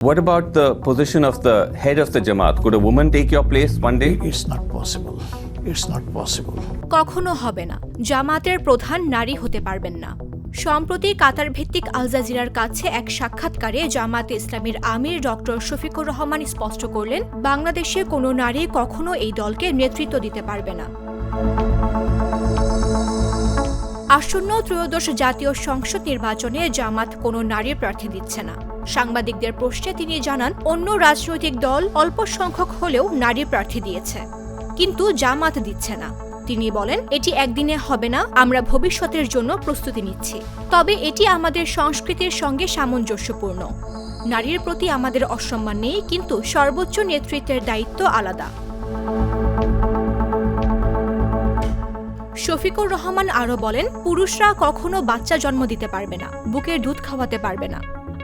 What about the position of the head of the Jamaat? Could a woman take your place one day? It's not possible. It's not possible. কখনো হবে না। জামাতের প্রধান নারী হতে পারবেন না। সম্প্রতি কাতার ভিত্তিক আল জাজিরার কাছে এক সাক্ষাৎকারে জামাতে ইসলামীর আমির ডক্টর শফিকুর রহমান স্পষ্ট করলেন, বাংলাদেশে কোনো নারী কখনো এই দলকে নেতৃত্ব দিতে পারবে না। আসন্ন ত্রয়োদশ জাতীয় সংসদ নির্বাচনে জামাত কোনো নারী প্রার্থী দিচ্ছে না। সাংবাদিকদের প্রশ্নে তিনি জানান, অন্য রাজনৈতিক দল অল্প সংখ্যক হলেও নারী প্রার্থী দিয়েছে, কিন্তু জামাত দিচ্ছে না। তিনি বলেন, এটি একদিনে হবে না, আমরা ভবিষ্যতের জন্য প্রস্তুতি নিচ্ছি। তবে এটি আমাদের সংস্কৃতির সঙ্গে সামঞ্জস্যপূর্ণ। নারীর প্রতি আমাদের অসম্মান নেই, কিন্তু সর্বোচ্চ নেতৃত্বের দায়িত্ব আলাদা। শফিকুর রহমান আরও বলেন, পুরুষরা কখনো বাচ্চা জন্ম দিতে পারবে না, বুকের দুধ খাওয়াতে পারবে না।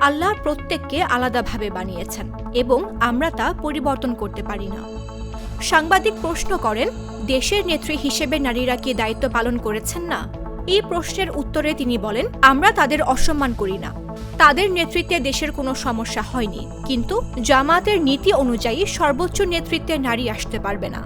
আল্লাহ প্রত্যেককে আলাদাভাবে বানিয়েছেন এবং আমরা তা পরিবর্তন করতে পারি না। সাংবাদিক প্রশ্ন করেন, দেশের নেত্রী হিসেবে নারীরা কি দায়িত্ব পালন করেছেন না? এই প্রশ্নের উত্তরে তিনি বলেন, আমরা তাদের অসম্মান করি না। তাদের নেতৃত্বে দেশের কোনো সমস্যা হয়নি, কিন্তু জামাতের নীতি অনুযায়ী সর্বোচ্চ নেতৃত্বে নারী আসতে পারবে না।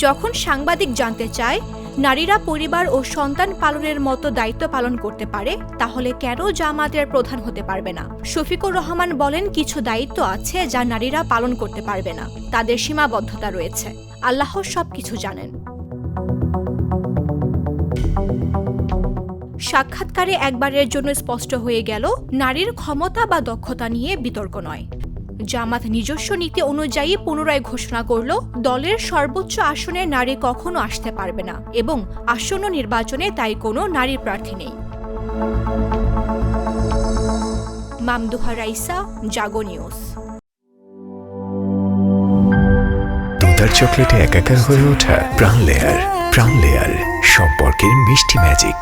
যখন সাংবাদিক জানতে চায় নারীরা পরিবার ও সন্তান পালনের মতো দায়িত্ব পালন করতে পারে, তাহলে কেন জামাতের প্রধান হতে পারবে না? শফিকুর রহমান বলেন, কিছু দায়িত্ব আছে যা নারীরা পালন করতে পারবে না, তাদের সীমাবদ্ধতা রয়েছে। আল্লাহ সবকিছু জানেন। সাক্ষাৎকারে একবারের জন্য স্পষ্ট হয়ে গেল, নারীর ক্ষমতা বা দক্ষতা নিয়ে বিতর্ক নয়। জামাত নিজস্ব নীতি অনুযায়ী পুনরায় ঘোষণা করল, দলের সর্বোচ্চ আসনে নারী কখনো আসতে পারবে না এবং আসন্ন নির্বাচনে তাই কোনো নারী প্রার্থী নেই। মামদুহা রাইসা, জাগো নিউজ। দুধার চকলেটে একাকার হয়ে ওঠা প্রাণ লেয়ার সম্পর্কের মিষ্টি ম্যাজিক।